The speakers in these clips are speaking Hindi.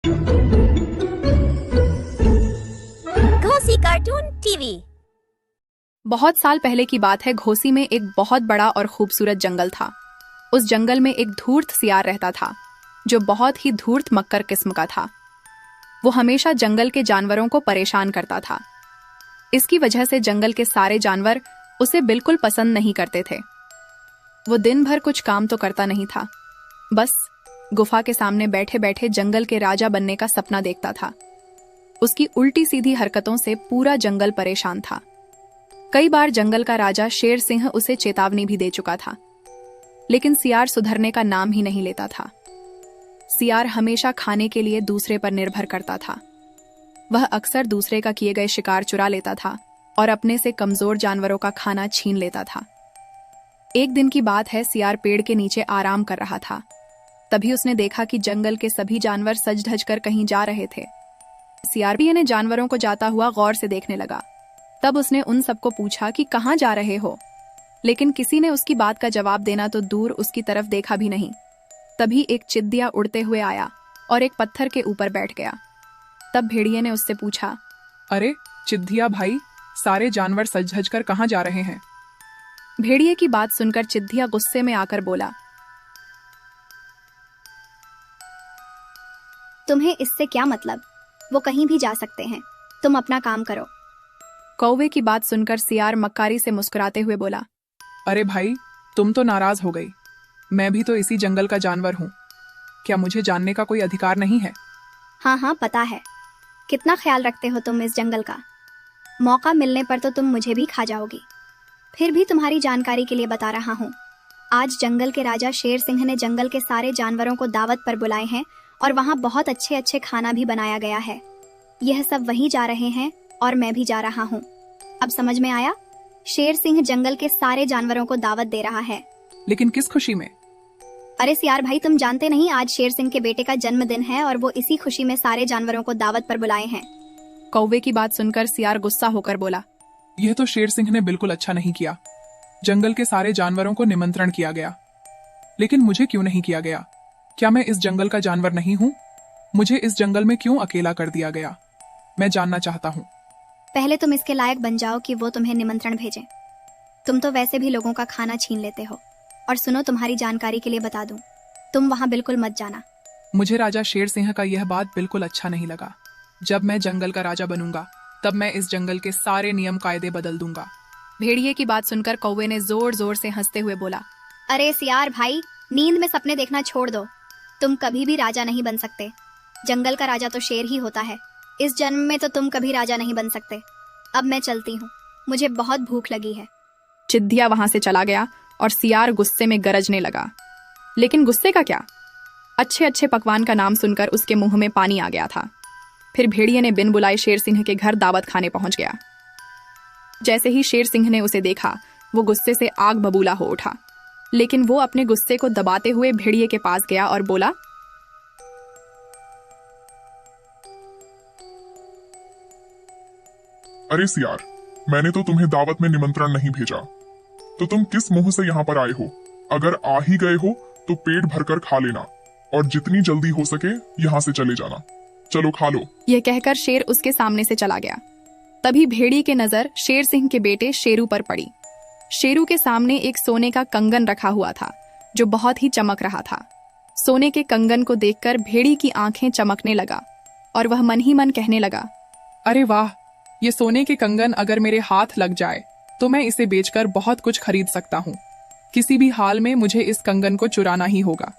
Ghosi cartoon TV. बहुत साल पहले की बात है। घोसी में एक बहुत बड़ा और खूबसूरत जंगल था। उस जंगल में एक धूर्त सियार रहता था, जो बहुत ही धूर्त मक्कर किस्म का था। वो हमेशा जंगल के जानवरों को परेशान करता था। इसकी वजह से जंगल के सारे जानवर उसे बिल्कुल पसंद नहीं करते थे। वो दिन भर कुछ काम तो करता नहीं था, बस गुफा के सामने बैठे बैठे जंगल के राजा बनने का सपना देखता था। उसकी उल्टी सीधी हरकतों से पूरा जंगल परेशान था। कई बार जंगल का राजा शेर सिंह उसे चेतावनी भी दे चुका था, लेकिन सियार सुधरने का नाम ही नहीं लेता था। सियार हमेशा खाने के लिए दूसरे पर निर्भर करता था। वह अक्सर दूसरे का किए गए शिकार चुरा लेता था और अपने से कमजोर जानवरों का खाना छीन लेता था। एक दिन की बात है, सियार पेड़ के नीचे आराम कर रहा था। तभी उसने देखा कि जंगल के सभी जानवर सज धज कर कहीं जा रहे थे। सियार भी इन्हें जानवरों को जाता हुआ गौर से देखने लगा। तब उसने उन सबको पूछा कि कहाँ जा रहे हो, लेकिन किसी ने उसकी बात का जवाब देना तो दूर उसकी तरफ देखा भी नहीं। तभी एक चिद्दिया उड़ते हुए आया और एक पत्थर के ऊपर बैठ गया। तब भेड़िए ने उससे पूछा, अरे चिद्दिया भाई, सारे जानवर सज धज कर कहाँ जा रहे हैं? भेड़िए की बात सुनकर चिद्दिया गुस्से में आकर बोला, तुम्हें इससे क्या मतलब? वो कहीं भी जा सकते हैं, तुम अपना काम करो। कौवे की बात सुनकर सियार मक्कारी से मुस्कुराते हुए बोला, अरे भाई, तुम तो नाराज हो गई। मैं भी तो इसी जंगल का जानवर हूँ। क्या मुझे जानने का कोई अधिकार नहीं है? हाँ हाँ, पता है। कितना ख्याल रखते हो तुम इस जंगल का। मौका मिलने पर तो तुम मुझे भी खा जाओगी। फिर भी तुम्हारी जानकारी के लिए बता रहा हूँ। आज जंगल के राजा शेर सिंह ने जंगल के सारे जानवरों को दावत पर बुलाए हैं और वहाँ बहुत अच्छे अच्छे खाना भी बनाया गया है। यह सब वहीं जा रहे हैं और मैं भी जा रहा हूँ। अब समझ में आया? शेर सिंह जंगल के सारे जानवरों को दावत दे रहा है। लेकिन किस खुशी में? अरे सियार भाई, तुम जानते नहीं, आज शेर सिंह के बेटे का जन्मदिन है और वो इसी खुशी में सारे जानवरों को दावत पर बुलाए हैं। कौवे की बात सुनकर सियार गुस्सा होकर बोला, यह तो शेर सिंह ने बिल्कुल अच्छा नहीं किया। जंगल के सारे जानवरों को निमंत्रण किया गया, लेकिन मुझे क्यों नहीं किया गया? क्या मैं इस जंगल का जानवर नहीं हूँ? मुझे इस जंगल में क्यों अकेला कर दिया गया? मैं जानना चाहता हूँ। पहले तुम इसके लायक बन जाओ कि वो तुम्हें निमंत्रण भेजें। तुम तो वैसे भी लोगों का खाना छीन लेते हो। और सुनो, तुम्हारी जानकारी के लिए बता दूं, तुम वहां बिल्कुल मत जाना। मुझे राजा शेर सिंह का यह बात बिल्कुल अच्छा नहीं लगा। जब मैं जंगल का राजा बनूंगा, तब मैं इस जंगल के सारे नियम कायदे बदल दूंगा। भेड़िए की बात सुनकर कौवे ने जोर जोर से हंसते हुए बोला, अरे सियार भाई, नींद में सपने देखना छोड़ दो। तुम कभी भी राजा नहीं बन सकते। जंगल का राजा तो शेर ही होता है। इस जन्म में तो तुम कभी राजा नहीं बन सकते। अब मैं चलती हूँ, मुझे बहुत भूख लगी है। चिद्दिया वहां से चला गया और सियार गुस्से में गरजने लगा। लेकिन गुस्से का क्या, अच्छे अच्छे पकवान का नाम सुनकर उसके मुंह में पानी आ गया था। फिर भेड़िए ने बिन बुलाए शेर सिंह के घर दावत खाने पहुंच गया। जैसे ही शेर सिंह ने उसे देखा, वो गुस्से से आग बबूला हो उठा। लेकिन वो अपने गुस्से को दबाते हुए भेड़िए के पास गया और बोला, अरे सियार, मैंने तो तुम्हें दावत में निमंत्रण नहीं भेजा, तो तुम किस मुंह से यहाँ पर आए हो? अगर आ ही गए हो तो पेट भरकर खा लेना और जितनी जल्दी हो सके यहाँ से चले जाना। चलो खा लो। यह कहकर शेर उसके सामने से चला गया। तभी भेड़िए की नजर शेर सिंह के बेटे शेरू पर पड़ी। शेरू के सामने एक सोने का कंगन रखा हुआ था, जो बहुत ही चमक रहा था। सोने के कंगन को देखकर भेड़ी की आंखें चमकने लगा और वह मन ही मन कहने लगा, अरे वाह, ये सोने के कंगन अगर मेरे हाथ लग जाए तो मैं इसे बेचकर बहुत कुछ खरीद सकता हूँ। किसी भी हाल में मुझे इस कंगन को चुराना ही होगा,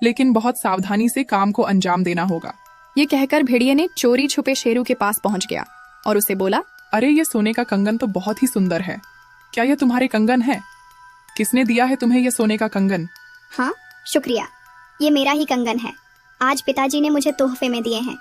लेकिन बहुत सावधानी से काम को अंजाम देना होगा। ये कहकर भेड़िए ने चोरी छुपे शेरू के पास पहुंच गया और उसे बोला, अरे ये सोने का कंगन तो बहुत ही सुंदर है। क्या यह तुम्हारे कंगन है? किसने दिया है तुम्हें यह सोने का कंगन? हाँ, शुक्रिया। ये मेरा ही कंगन है। आज पिताजी ने मुझे तोहफे में दिए हैं।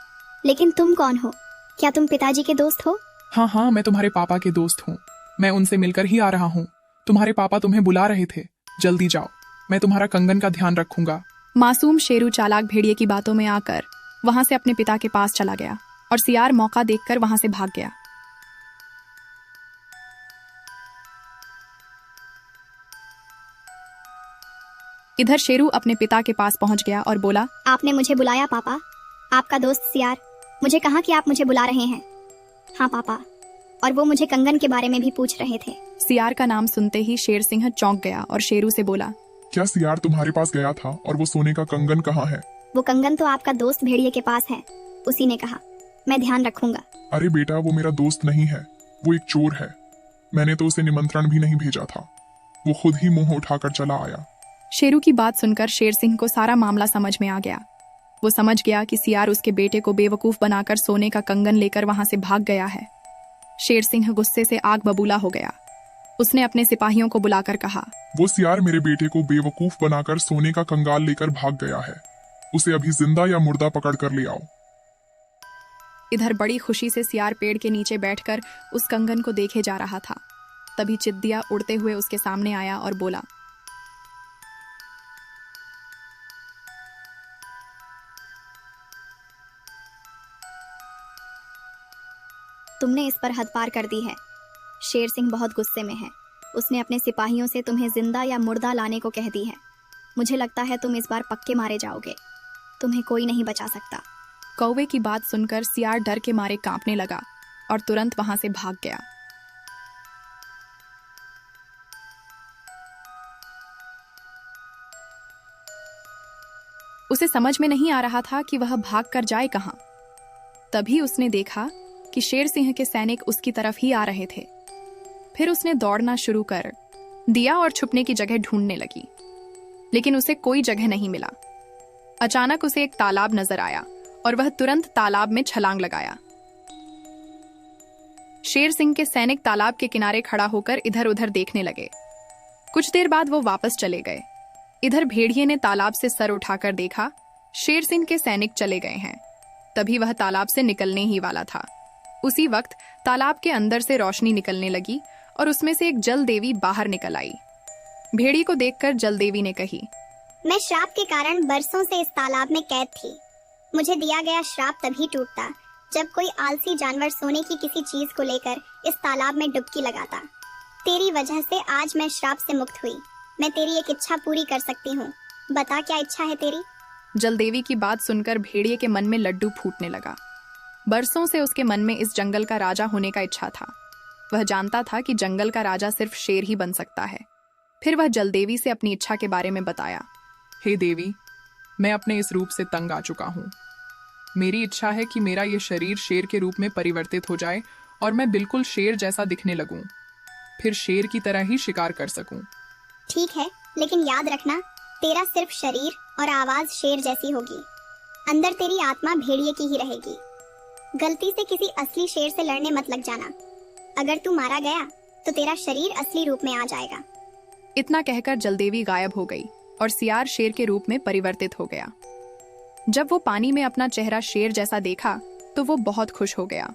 लेकिन तुम कौन हो? क्या तुम पिताजी के दोस्त हो? हाँ हाँ, मैं तुम्हारे पापा के दोस्त हूँ। मैं उनसे मिलकर ही आ रहा हूँ। तुम्हारे पापा तुम्हें बुला रहे थे। जल्दी जाओ, मैं तुम्हारा कंगन का ध्यान रखूंगा। मासूम शेरू चालाक भेड़िए की बातों में आकर वहां से अपने पिता के पास चला गया और सियार मौका देखकर वहां से भाग गया। इधर शेरू अपने पिता के पास पहुंच गया और बोला, आपने मुझे बुलाया पापा? आपका दोस्त सियार मुझे कहा कि आप मुझे बुला रहे हैं। हाँ पापा, और वो मुझे कंगन के बारे में भी पूछ रहे थे। सियार का नाम सुनते ही शेर सिंह चौंक गया और शेरू से बोला, क्या सियार तुम्हारे पास गया था और वो सोने का कंगन कहाँ है? वो कंगन तो आपका दोस्त भेड़िए के पास है, उसी ने कहा। मैं ध्यान रखूंगा। अरे बेटा, वो मेरा दोस्त नहीं है, वो एक चोर है। मैंने तो उसे निमंत्रण भी नहीं भेजा था, वो खुद ही मुंह उठाकर चला आया। शेरू की बात सुनकर शेर सिंह को सारा मामला समझ में आ गया। वो समझ गया कि सियार उसके बेटे को बेवकूफ बनाकर सोने का कंगन लेकर वहां से भाग गया है। शेर सिंह गुस्से से आग बबूला हो गया। उसने अपने सिपाहियों को बुलाकर कहा, वो सियार मेरे बेटे को बेवकूफ बनाकर सोने का कंगाल लेकर भाग गया है। उसे अभी जिंदा या मुर्दा पकड़ कर ले आओ। इधर बड़ी खुशी से सियार पेड़ के नीचे बैठकर उस कंगन को देखे जा रहा था। तभी चिद्दिया उड़ते हुए उसके सामने आया और बोला, तुमने इस पर हद पार कर दी है। शेर सिंह बहुत गुस्से में है। उसने अपने सिपाहियों से तुम्हें जिंदा या मुर्दा लाने को कह दी है। मुझे लगता है तुम इस बार पक्के मारे जाओगे। तुम्हें कोई नहीं बचा सकता। कौवे की बात सुनकर सियार डर के मारे कांपने लगा और तुरंत वहां से भाग गया। उसे समझ में नहीं आ रहा था कि वह भाग कर जाए कहां। तभी उसने देखा कि शेर सिंह के सैनिक उसकी तरफ ही आ रहे थे। फिर उसने दौड़ना शुरू कर दिया और छुपने की जगह ढूंढने लगी, लेकिन उसे कोई जगह नहीं मिला। अचानक उसे एक तालाब नजर आया और वह तुरंत तालाब में छलांग लगाया। शेर सिंह के सैनिक तालाब के किनारे खड़ा होकर इधर उधर देखने लगे। कुछ देर बाद वो वापस चले गए। इधर भेड़िए ने तालाब से सर उठाकर देखा, शेर सिंह के सैनिक चले गए हैं। तभी वह तालाब से निकलने ही वाला था। उसी वक्त तालाब के अंदर से रोशनी निकलने लगी और उसमें से एक जल देवी बाहर निकल आई। भेड़ी को देखकर जल देवी ने कही, मैं श्राप के कारण बरसों से इस तालाब में कैद थी। मुझे दिया गया श्राप तभी टूटता जब कोई आलसी जानवर सोने की किसी चीज को लेकर इस तालाब में डुबकी लगाता। तेरी वजह से आज मैं श्राप से मुक्त हुई। मैं तेरी एक इच्छा पूरी कर सकती हूँ। बता, क्या इच्छा है तेरी? जलदेवी की बात सुनकर भेड़िए के मन में लड्डू फूटने लगा। बरसों से उसके मन में इस जंगल का राजा होने का इच्छा था। वह जानता था कि जंगल का राजा सिर्फ शेर ही बन सकता है। फिर वह जलदेवी से अपनी इच्छा के बारे में बताया। हे देवी, मैं अपने इस रूप से तंग आ चुका हूँ। मेरी इच्छा है कि मेरा ये शरीर शेर के रूप में परिवर्तित हो जाए और मैं बिल्कुल शेर जैसा दिखने लगूं। फिर शेर की तरह ही शिकार कर सकूं। ठीक है, लेकिन याद रखना, तेरा सिर्फ शरीर और आवाज शेर जैसी होगी। अंदर तेरी आत्मा भेड़िए की ही रहेगी। गलती से किसी असली शेर से लड़ने मत लग जाना। अगर तू मारा गया तो तेरा शरीर असली रूप में आ जाएगा। इतना कहकर जलदेवी गायब हो गई और सियार शेर के रूप में परिवर्तित हो गया। जब वो पानी में अपना चेहरा शेर जैसा देखा तो वो बहुत खुश हो गया।